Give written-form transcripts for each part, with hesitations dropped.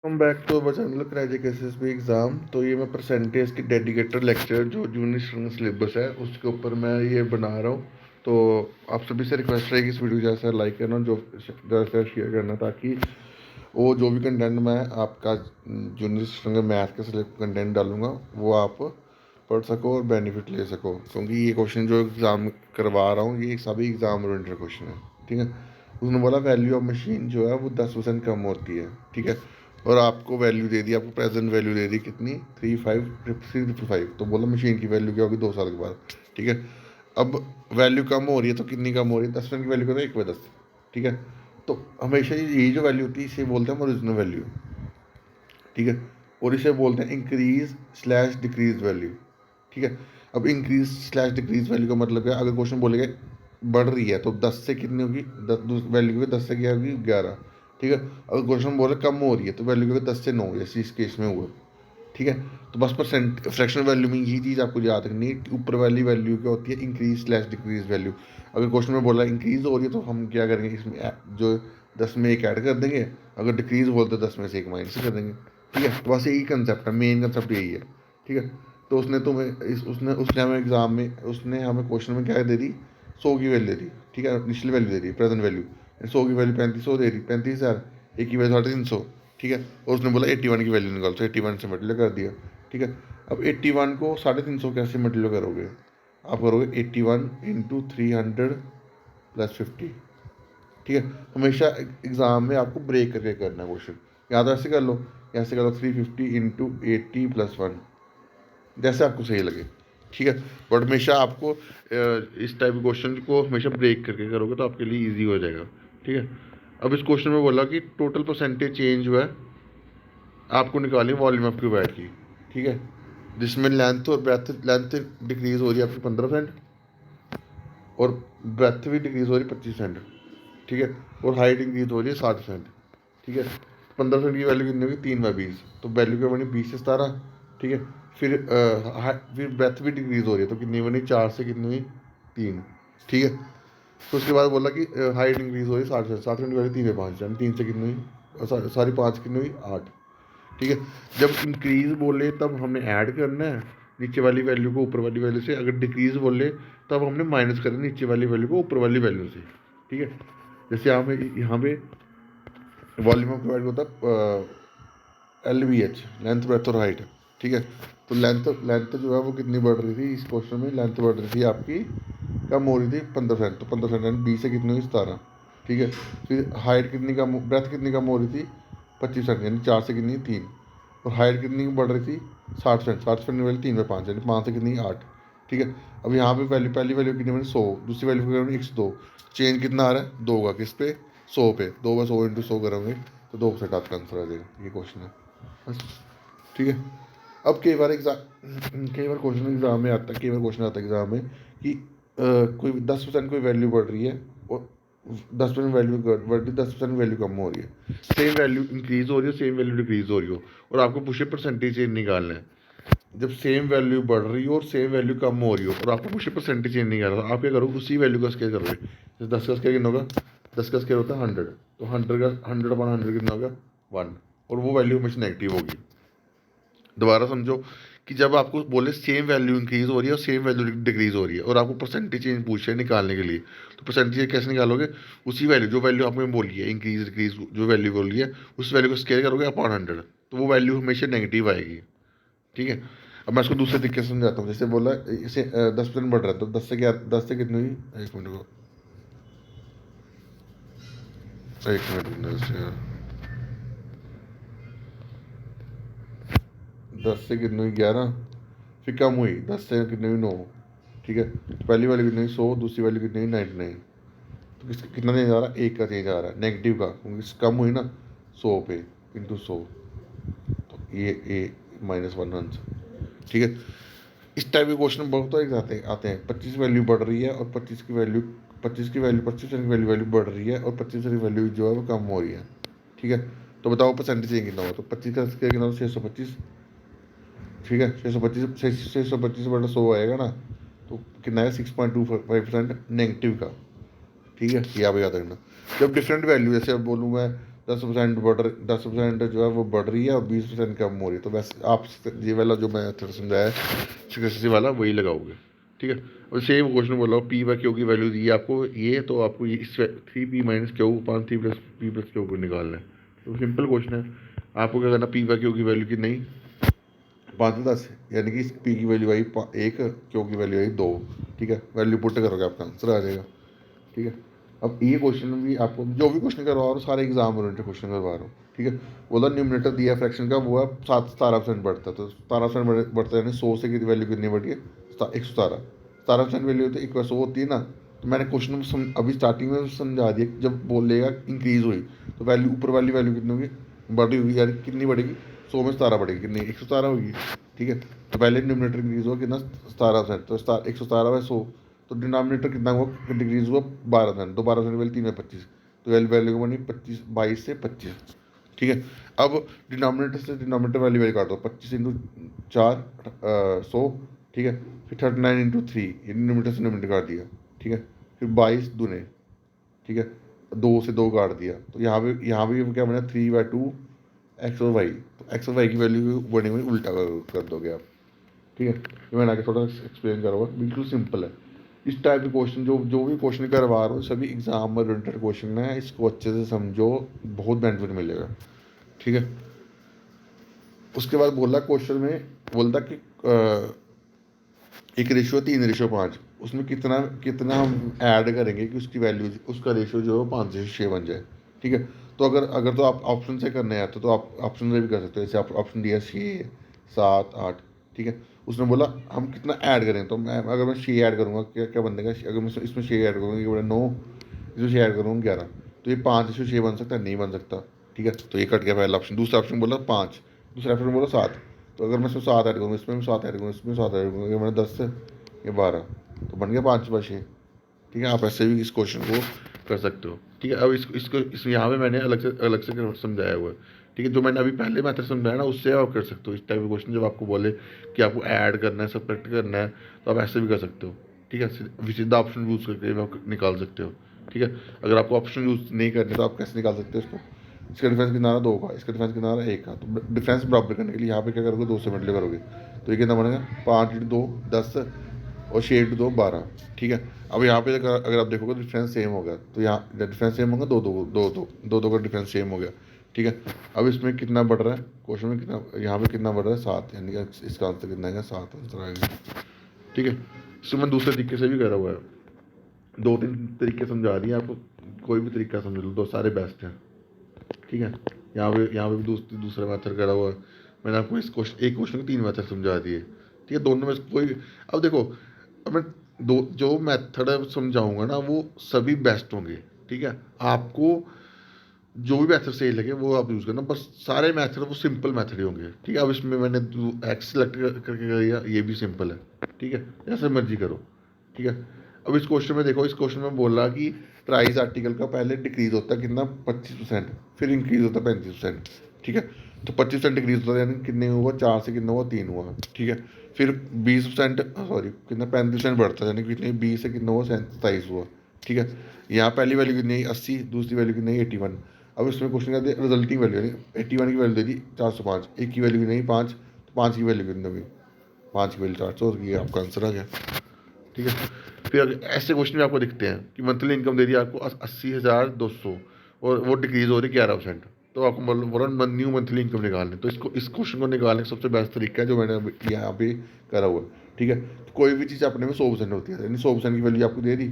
Come back to our channel Crazic SSB exam. तो ये मैं परसेंटेज की डेडिकेटेड लेक्चर जो जूनियर स्टूडेंट सिलेबस है उसके ऊपर मैं ये बना रहा हूँ। तो आप सभी से रिक्वेस्ट रहेगी इस वीडियो जैसा लाइक करना, जो ज़्यादा शेयर करना, ताकि वो जो भी कंटेंट मैं आपका जूनियर स्टूडेंट मैथ का कंटेंट डालूंगा वो आप पढ़ सको और बेनिफिट ले सको। क्योंकि ये क्वेश्चन जो एग्ज़ाम करवा रहा हूँ ये सभी एग्ज़ाम ओरिएंटेड क्वेश्चन है। ठीक है, उसने बोला वैल्यू ऑफ मशीन जो है वो 10% कम होती है। ठीक है, और आपको वैल्यू दे दी, आपको प्रेजेंट वैल्यू दे दी कितनी, 3,555। तो बोला मशीन की वैल्यू क्या होगी 2 साल के बाद। ठीक है, अब वैल्यू कम हो रही है तो कितनी कम हो रही है, 10% की वैल्यू करो 1/10। ठीक है, तो हमेशा ये जो वैल्यू होती है इसे बोलते हैं हम ओरिजिनल वैल्यू। ठीक है, और इसे बोलते हैं इंक्रीज स्लैश डिक्रीज वैल्यू। ठीक है, अब इंक्रीज स्लैश डिक्रीज वैल्यू का मतलब है, अगर क्वेश्चन बोलेगा बढ़ रही है तो 10 से कितनी होगी, 10 वैल्यू की 10 से क्या होगी 11। ठीक है, अगर क्वेश्चन बोले कम हो रही है तो वैल्यू होगी 10 से 9, जैसे इस केस में हुआ। ठीक है, तो बस परसेंट फ्रैक्शनल वैल्यू में ये चीज़ आपको याद रखनी है, ऊपर वाली वैल्यू क्या होती है इंक्रीज स्लैश डिक्रीज वैल्यू। अगर क्वेश्चन में बोला इंक्रीज हो रही है तो हम क्या करेंगे, इसमें जो 10 में एक ऐड कर देंगे, अगर डिक्रीज बोलते तो 10 में से एक माइनस कर देंगे। ठीक है, तो बस यही कंसेप्ट है, मेन कंसेप्ट यही है। ठीक है, तो उसने तुम्हें उसने हमें एग्जाम में उसने हमें क्वेश्चन में क्या दे दी, 100 की वैल्यू दे दी। ठीक है, निचली value they the present value, 100 की वैल्यू 3500 दे दी, 35,000, एक की वैल्यू 350। ठीक है, और उसने बोला 81 की वैल्यू निकाल, तो 81 से मल्टीप्लाई कर दिया। ठीक है, अब 81 को 350 कैसे मल्टीप्लाई करोगे, आप करोगे 81 इंटू 300 प्लस 50। ठीक है, हमेशा एग्जाम में आपको ब्रेक करके करना है क्वेश्चन, या तो ऐसे कर लो, ऐसे कर लो 350 इंटू 80 + 1, जैसे आपको सही लगे। ठीक है, बट हमेशा आपको इस टाइप के क्वेश्चन को हमेशा ब्रेक करके करोगे तो आपके लिए ईजी हो जाएगा। ठीक है, अब इस क्वेश्चन में बोला कि टोटल परसेंटेज चेंज जो है आपको निकालनी वॉल्यूम ऑफ क्यूबाइड की। ठीक है, जिसमें लेंथ और ब्रेथ, लेंथ डिक्रीज हो रही है आपकी 15% और ब्रेथ भी डिक्रीज हो रही है 25%। ठीक है, और हाइट इंक्रीज हो रही है 60%। ठीक है, 15% की वैल्यू कितनी होगी, 3/20, तो वैल्यू क्या बनी 20 से 17। ठीक है, फिर ब्रेथ भी डिक्रीज हो रही है तो कितनी बनी, 4 से कितनी हुई 3। ठीक है, तो उसके बाद बोला कि हाइट इंक्रीज हो रही है 60%, 60% की वैल्यू 3/5, यानी 3 से कितनी हुई, सारी 5 कितनी हुई 8। ठीक है, जब इंक्रीज बोले तब हमने ऐड करना है नीचे वाली वैल्यू को ऊपर वाली वैल्यू से, अगर डिक्रीज बोले तब हमने माइनस करना है नीचे वाली वैल्यू को ऊपर वाली वैल्यू से। ठीक है, जैसे यहाँ पे वॉल्यूम ऑफ डिवाइड होता है LBH, लेंथ ब्रेथ और हाइट। ठीक है, तो लेंथ लेंथ जो है वो कितनी बढ़ रही थी, इस क्वेश्चन में लेंथ बढ़ रही थी आपकी, कम हो रही थी 15%, तो 15% 20 से कितनी हुई 17। ठीक है, फिर हाइट कितनी कम, ब्रेथ कितनी कम हो रही थी 25%, यानी 4 से कितनी 3, और हाइट कितनी बढ़ रही थी 60%, 60% वाली 3/5, यानी 5 से कितनी 8। ठीक है, अब यहाँ पे वैल्यू, पहली वैल्यू कितनी बनी 100, दूसरी वैल्यू कितनी 102, चेंज कितना आ रहा है 2 का, किस पे 100 पे, 2/100 इंटू 100 करोगे तो 2% आपका आंसर आ जाएगा। ये क्वेश्चन है बस। ठीक है, अब कई बार क्वेश्चन एग्जाम में आता है, कई बार क्वेश्चन आता है एग्जाम में कि कोई 10% कोई वैल्यू बढ़ रही है और 10% वैल्यू बढ़ रही है, 10% वैल्यू कम हो रही है, सेम वैल्यू इंक्रीज हो रही हो, सेम वैल्यू डिक्रीज हो रही हो, और आपको पूछे परसेंटेज चेंज निकालना है। जब सेम वैल्यू बढ़ रही हो और सेम वैल्यू कम हो रही हो और आपको पूछे परसेंटेज चेंज निकालना, तो आप क्या करोगे, उसी वैल्यू का स्केयर करोगे। जैसे 10 का स्केयर कितना होगा, 10 का स्केयर होता है 100, तो 100 का 100/100 कितना होगा 1, और वो वैल्यू हमेशा नेगेटिव होगी। दोबारा समझो कि जब आपको बोले सेम वैल्यू इंक्रीज हो रही है और सेम वैल्यू डिक्रीज हो रही है और आपको परसेंटेज चेंज पूछ रहे हैं निकालने के लिए, तो परसेंटेज कैसे निकालोगे, उसी वैल्यू जो वैल्यू आपने बोली है इंक्रीज डिक्रीज जो वैल्यू बोली है उस वैल्यू को स्केयर करोगे अपॉन 100, तो वो वैल्यू हमेशा नेगेटिव आएगी। ठीक है, अब मैं इसको दूसरे तरीके से समझाता हूँ। जैसे बोला इसे 10% बढ़ रहा है तो 10 से क्या, 10 से कितनी हुई, एक मिनट को, एक मिनट, 10 से कितनी हुई 11, फिर कम हुई 10 से कितनी हुई 9। ठीक है, तो पहली वाली कितनी हुई 100, दूसरी वाली कितनी हुई 99, तो कितना चेंज आ रहा है, एक का चेंज आ रहा है नेगेटिव का, क्योंकि कम हुई ना 100 पे इंटू 100, तो ये -1 आंसर। ठीक है, इस टाइप के क्वेश्चन बहुत सारे आते आते हैं, 25 वैल्यू बढ़ रही है और 25% की वैल्यू वैल्यू बढ़ रही है और 25 की वैल्यू जो है वो कम हो रही है। ठीक है, तो बताओ परसेंटेज कितना हुआ, तो 25 का स्केयर कितना, 625। ठीक है, 625 आएगा ना, तो कितना है 6.25% नेगेटिव का। ठीक है, ये आप याद रखना। जब डिफरेंट वैल्यू, जैसे अब बोलूँ मैं 10% जो है वो बढ़ रही है और 20% कम हो रही है। तो वैसे आप ये वाला जो मैं मेथड समझाया सिक्वेंसी वाला वही लगाओगे, ठीक है। और सेम क्वेश्चन बोला पी बाई क्यू की वैल्यू दी है आपको ये, तो आपको ये इस 3p माइनस क्यू पान 3 प्लस पी प्लस क्यू को निकालना है। तो सिंपल क्वेश्चन है, आपको क्या करना, पी बाई क्यू की वैल्यू की नहीं 5 10, यानी कि पी की वैल्यू आई 1, क्यू की वैल्यू आई 2, ठीक है। वैल्यू पुट करोगे आपका आंसर आ जाएगा, ठीक है। अब ये क्वेश्चन भी आपको जो भी क्वेश्चन करवा रहा हूँ सारे एग्जाम ओरिएंटेड क्वेश्चन करवा रहा हूँ, ठीक है। बोला न्यूमरेटर दिया फ्रैक्शन का वो है 17% बढ़ता है, तो 17% बढ़ता है, यानी 100 से कितनी वैल्यू कितनी बढ़ी है 117 वैल्यू तो 1/100 होती है ना। तो मैंने क्वेश्चन में अभी स्टार्टिंग में समझा दिया, जब बोलेगा इंक्रीज हुई तो वैल्यू ऊपर वाली वैल्यू कितनी होगी, बढ़ी हुई, यानी कितनी बढ़ेगी 100 में 17 बढ़ेगी, कितनी 117 होगी, ठीक है। तो पहले न्यूमरेटर इंक्रीज हुआ कितना 17%, तो 117/100, तो डिनोमिनेटर कितना हुआ डिक्रीज हुआ 12%, तो 12% वैल्यू 3/25, तो वैल्यू बनी 25 22 से 25, ठीक है। अब डिनोमिनेटर से डिनोमिनेटर वैल्यू वैल्यू काटो, 25 × 4 100, ठीक है। फिर 39 × 3, ये डिनोमिनेटर से डिनोमिनेटर काट दिया, ठीक है। फिर 22 दूने, ठीक है, 2 से 2 काट दिया, तो यहाँ भी क्या बना 3/2 एक्स और वाई, तो एक्स और वाई की वैल्यू बनी हुई उल्टा कर दोगे आप, ठीक है। ये मैंने आगे थोड़ा एक्सप्लेन करूँगा, बिल्कुल सिंपल है। इस टाइप के क्वेश्चन जो भी क्वेश्चन करवा रहा हूँ सभी एग्जाम ओरिएंटेड क्वेश्चन है, इसको अच्छे से समझो, बहुत बेनिफिट मिलेगा, ठीक है। उसके बाद बोला क्वेश्चन में, बोलता कि एक रेशियो 3/5, उसमें कितना कितना हम ऐड करेंगे कि उसकी वैल्यू उसका रेशियो जो है 5:6 बन जाए, ठीक है। तो अगर अगर तो आप ऑप्शन से करने हैं तो आप ऑप्शन से भी कर सकते हो, जैसे आप ऑप्शन दिया 6 7 8, ठीक है। उसने बोला हम कितना ऐड करें, तो मैं अगर मैं 6 ऐड करूँगा क्या क्या बन देगा, अगर मैं इसमें 6 ऐड करूँगा ये बड़ा 9, इसमें 6 ऐड करूँगा 11, तो ये 5/6 बन सकता है, नहीं बन सकता, ठीक है। तो ये कट गया पहला ऑप्शन। दूसरा ऑप्शन बोला 5, दूसरा ऑप्शन बोला 7, तो अगर मैं इसमें 7 ऐड करूँगा इसमें भी 7 ऐड करूँगा इसमें 7 ऐड करूँगा, ये मैंने 10 ये 12, तो बन गया 5/6, ठीक है। आप ऐसे भी इस क्वेश्चन को कर सकते हो, ठीक है। अब इसको यहाँ पे मैंने अलग से समझाया हुआ है, ठीक है। जो मैंने अभी पहले मेथड समझाया ना उससे आप कर सकते हो इस टाइप के क्वेश्चन, जब आपको बोले कि आपको ऐड करना है सब्ट्रैक्ट करना है, तो आप ऐसे भी कर सकते हो, ठीक है। विचित्र ऑप्शन यूज़ करके आप निकाल सकते हो, ठीक है। अगर आपको ऑप्शन यूज़ नहीं करने तो आप कैसे निकाल सकते हो इसको, इसका डिफरेंस कितना रहा 2 का, इसका डिफरेंस कितना रहा 1 का, तो डिफरेंस बराबर करने के लिए यहाँ पे क्या करोगे 2 से मल्टीप्लाई करोगे, तो ये कितना बनेगा 5 × 2 10 और 6 × 2 12, ठीक है। अब यहाँ पे अगर आप देखोगे डिफरेंस सेम हो गया, तो यहाँ डिफरेंस सेम होगा 2 2 का डिफरेंस सेम हो गया, ठीक है। अब इसमें कितना बढ़ रहा है क्वेश्चन में, कितना यहाँ पे कितना बढ़ रहा है 7, यानी कि इसका आंसर कितना आएगा 7 आंसर आएगा, ठीक है। इसको मैं दूसरे तरीके से भी करा हुआ है, 2 3 तरीके समझा दिए आपको, कोई भी तरीका समझ लो, दो सारे बेस्ट हैं, ठीक है। यहाँ पे भी दूसरा मेथड करा हुआ है, मैंने आपको इस क्वेश्चन एक क्वेश्चन के 3 मेथड समझा दिए, ठीक है। दोनों में से कोई, अब देखो, अब मैं दो जो मेथड समझाऊंगा ना वो सभी बेस्ट होंगे, ठीक है। आपको जो भी मेथड सही लगे वो आप यूज़ करना, बस सारे मेथड वो सिंपल मेथड ही होंगे, ठीक है। अब इसमें मैंने एक्स सेलेक्ट करके किया, ये भी सिंपल है, ठीक है, जैसे मर्जी करो, ठीक है। अब इस क्वेश्चन में देखो, इस क्वेश्चन में बोला कि प्राइस आर्टिकल का पहले डिक्रीज होता है कितना 25%, फिर इंक्रीज होता है 35%, ठीक है। तो 25% डिक्रीज होता है, यानी कितने हुआ 4 से कितना हुआ 3 हुआ, ठीक है। फिर 20% सॉरी कितना 35% बढ़ता है, यानी कितने 20 से कितना हुआ 27 हुआ, ठीक है। यहाँ पहली वैल्यू कितनी 80, दूसरी वैल्यू कितनी 81। अब इसमें क्वेश्चन क्या दिया रिजल्टिंग वैल्यू, यानी 81 की वैल्यू दे दी 405, एक की वैल्यू की नहीं 5, तो 5 की वैल्यू कितनी होगी 5 की वैल्यू 400 होगी, आपका आंसर आ गया, ठीक है। फिर ऐसे क्वेश्चन भी आपको दिखते हैं कि मंथली इनकम दे दी आपको 80,200 और वो डिक्रीज हो रही 11%, तो आपको मतलब बोला न्यू मंथली इनकम निकालनी, तो इस क्वेश्चन को निकालने का सबसे बेस्ट तरीका है जो मैंने यहाँ पे करा हुआ है, ठीक है। तो कोई भी चीज़ अपने में 100% होती है, यानी 100% की वैल्यू आपको दे दी,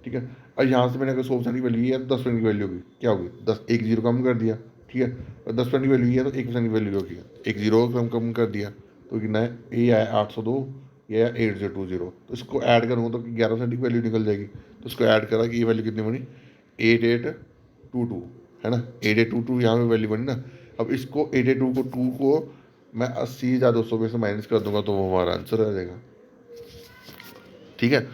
ठीक है। और यहाँ से मैंने अगर 100% की वैल्यू है तो 10% की वैल्यू होगी, क्या होगी 10, एक जीरो कम कर दिया, ठीक है। और 10% की वैल्यू है तो 1% की वैल्यू होगी, एक जीरो कम कर दिया, तो कितना है ये आया 802, ये है 8020, तो इसको ऐड करूँगा तो 11% की वैल्यू निकल जाएगी, तो इसको ऐड करा कि ये वैल्यू कितनी बनी 8822, है ना 8822 यहाँ पे वैल्यू बनी ना। अब इसको 8822 को मैं 80,200 में से माइनस कर दूंगा तो वो हमारा आंसर आ जाएगा, ठीक है।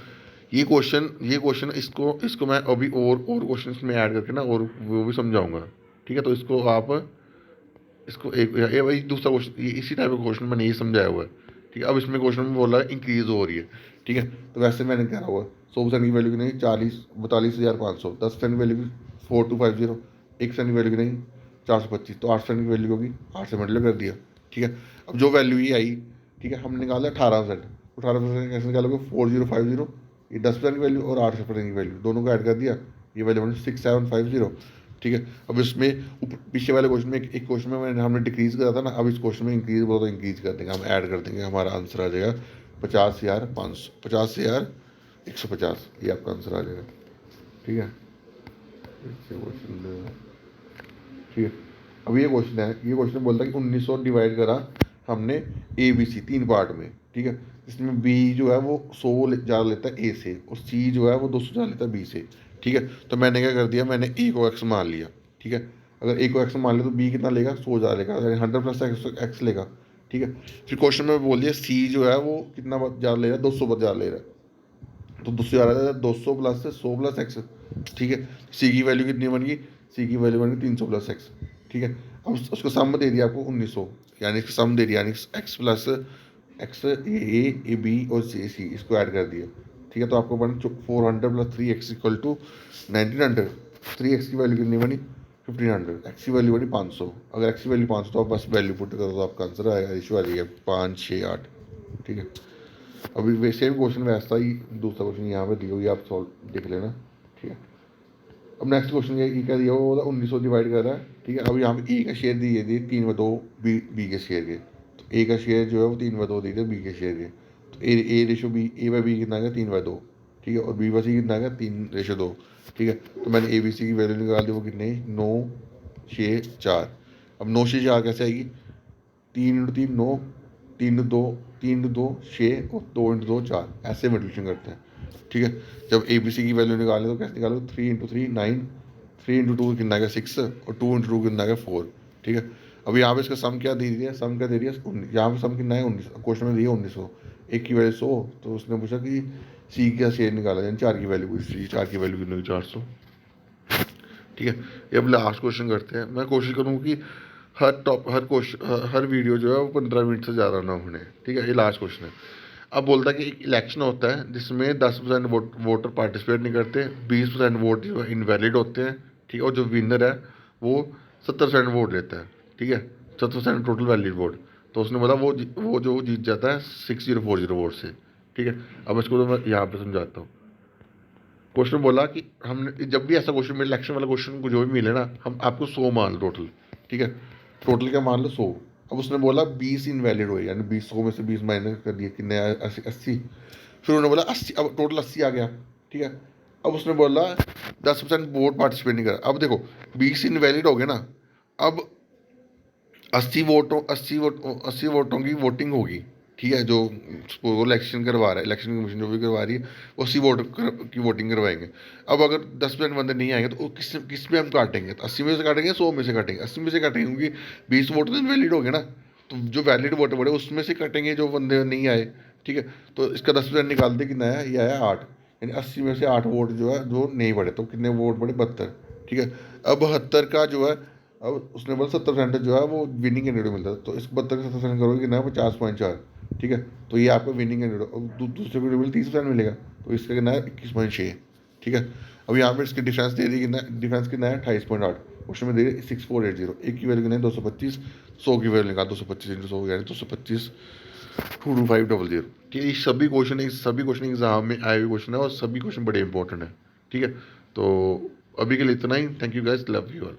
ये क्वेश्चन इसको इसको मैं अभी और क्वेश्चन में ऐड करके ना और वो भी समझाऊंगा, ठीक है। तो इसको आप इसको एक ये भाई दूसरा क्वेश्चन इसी टाइप का क्वेश्चन मैंने ये समझाया हुआ है, ठीक है। अब इसमें क्वेश्चन में बोला है इंक्रीज हो रही है, ठीक है। तो वैसे मैंने कह रहा हुआ 100% की वैल्यू की नहीं 42,500, 10% की वैल्यू की 4250, 1% की वैल्यू की नहीं 425, तो 8% की वैल्यू होगी, 8 से मल्टीप्लाई कर दिया, ठीक है। अब जो वैल्यू ये आई, ठीक है, हमने निकाला 18%, 18% कैसे निकालोगे, 4050, ये 10% की वैल्यू और 8% की वैल्यू दोनों को ऐड कर दिया, ये वैल्यू बनी 6750, ठीक है। अब इसमें पीछे वाले क्वेश्चन में एक क्वेश्चन में हमने डिक्रीज करा था ना, अब इस क्वेश्चन में इंक्रीज बोला तो इंक्रीज कर देंगे, हम ऐड कर देंगे, हमारा आंसर आ जाएगा 50,500, 50,150, ये आपका आंसर आ जाएगा, ठीक है। क्वेश्चन, ठीक है। अब ये क्वेश्चन है, ये क्वेश्चन बोलता है कि 1900 डिवाइड करा हमने ए बी सी 3 पार्ट में, ठीक है। इसमें बी जो है वो 100 ज़्यादा लेता है ए से, और सी जो है वो 200 ज़्यादा लेता है बी से, ठीक है। तो मैंने क्या कर दिया, मैंने ए को एक्स मान लिया, ठीक है। अगर ए को एक्स मान लिया तो बी कितना लेगा, 100 ज़्यादा लेगा, 100 प्लस एक्स लेगा, ठीक है। फिर क्वेश्चन में बोल दिया सी जो है वो कितना ज़्यादा ले रहा है, 200 ज़्यादा ले रहा है, तो 200 ज़्यादा है, 200 प्लस 100 प्लस एक्स, ठीक है। सी की वैल्यू कितनी बन गई, सी की वैल्यू बन गई 300 प्लस एक्स, ठीक है। अब उसको सम दे दिया आपको 1900, यानी इसका सम दे दिया, यानी X plus X A B और सी इसको ऐड कर दिया, ठीक है। तो आपको बन 400 plus 3x equal to 1900, 3x की वैल्यू कितनी बनी 1500, एक्स की वैल्यू बनी 500, अगर एक्स की वैल्यू 500 तो आप बस वैल्यू पुट करो तो आपका आंसर आएगा, रेशियो आ जाएगा 5, 6, 8, ठीक है। अभी वैसे भी क्वेश्चन वैसा ही दूसरा क्वेश्चन यहाँ पे दिया हुई, आप सॉल्व देख लेना, ठीक है। अब नेक्स्ट क्वेश्चन ये क्या दिया हुआ, 1900 डिवाइड कर रहा है, ठीक है। अब यहाँ पे ए का शेयर दिए दिए 3/2 बी के शेयर के, तो ए का शेयर जो है वो 3/2 दिए थे बी के शेयर के, तो A ratio B, A by B कितना आ गया 3/2, ठीक है, और बी बाई सी कितना आ गया 3/2, ठीक है। तो मैंने ए बी सी की वैल्यू निकाल दी, वो कितने 9, 6, 4। अब 9 से 4 कैसे आएगी, 3 × 3 9, 3 × 2 6 और 2 × 2 4, ऐसे मल्टीप्लिकेशन करते हैं, ठीक है। जब ए बी सी की वैल्यू निकालें तो कैसे निकालो, 3 × 3 9, 3 × 2 कितना आ गया 6 और 2 × 2 कितना आ गया 4, ठीक है। अब यहाँ पे इसका सम क्या दे दिया, सम क्या दे दिया, यहाँ पे सम कितना है 19, क्वेश्चन में दिया 1900, एक की वैल्यू 100, तो उसने पूछा कि सी का शेयर निकाला, यानी 4 की वैल्यू पूछी, 4 की वैल्यू कितनी 400, ठीक है। ये अब लास्ट क्वेश्चन करते हैं, मैं कोशिश करूँगा कि हर क्वेश्चन हर वीडियो जो है वो 15 मिनट से ज़्यादा ना होने, ठीक है। ये लास्ट क्वेश्चन है। अब बोलता है कि एक इलेक्शन होता है जिसमें 10% वोटर पार्टिसिपेट नहीं करते, 20% वोट जो है इनवैलिड होते हैं, ठीक है, और जो विनर है वो 70% वोट लेता है, ठीक है, 70% टोटल वैलिड वोट। तो उसने बोला वो जो जीत जाता है 6040 वोट से, ठीक है। अब इसको तो मैं यहाँ पे समझाता हूँ। क्वेश्चन बोला कि हमने जब भी ऐसा क्वेश्चन मिले, इलेक्शन वाला क्वेश्चन को जो भी मिले ना, हम आपको 100 मान लो टोटल, ठीक है, टोटल क्या मान लो 100। अब उसने बोला 20 इनवैलिड हुए, यानी 20 100 में से 20 माइनस कर दिए, कितने 80। फिर उन्होंने बोला 80, अब टोटल 80 आ गया, ठीक है। अब उसने बोला 10% वोट पार्टिसिपेट नहीं करा। अब देखो 20 इनवैलिड हो गए ना, अब 80 वोटों की वोटिंग होगी, ठीक है। जो वो इलेक्शन करवा रहा है, इलेक्शन कमीशन जो भी करवा रही है, वो 80 की वोटिंग करवाएंगे। अब अगर 10% बंदे नहीं आएंगे तो किस में हम काटेंगे, तो 80 में से काटेंगे, 100 में से काटेंगे, 80 में से काटेंगे, क्योंकि 20 वोट तो इनवैलिड हो गए ना, तो जो वैलिड वोट बड़े उसमें से कटेंगे जो बंदे नहीं आए, ठीक है। तो इसका 10% निकाल दे, कितना आया, ये आया 8, यानी 80 में से 8 वोट जो है जो नहीं बढ़े, तो कितने वोट बढ़े 72, ठीक है। अब 72 का जो है, अब उसने बोला 70% जो है वो विनिंग कैंडिडेट मिलता है, तो इस 72 का 70% करोगे कितना है 50.4, ठीक है। तो ये आपका विनिंग कैंडिडेट, अब दूसरे को मिले 30% मिलेगा, तो इसका कितना है 21.6, ठीक है। अब यहाँ पर इसकी डिफरेंस दे दी, कितना डिफरेंस कितना है 28.8, क्वेश्चन में दे रही 6480, एक की वैल्यू कितना है 225, 100 की वैल्यू निकाल, 225 × 100 यानी 225 22500, ठीक है। ये सभी क्वेश्चन एग्जाम में आए हुए क्वेश्चन है, और सभी क्वेश्चन बड़े इंपॉर्टेंट है, ठीक है। तो अभी के लिए इतना ही, thank you guys, love you all.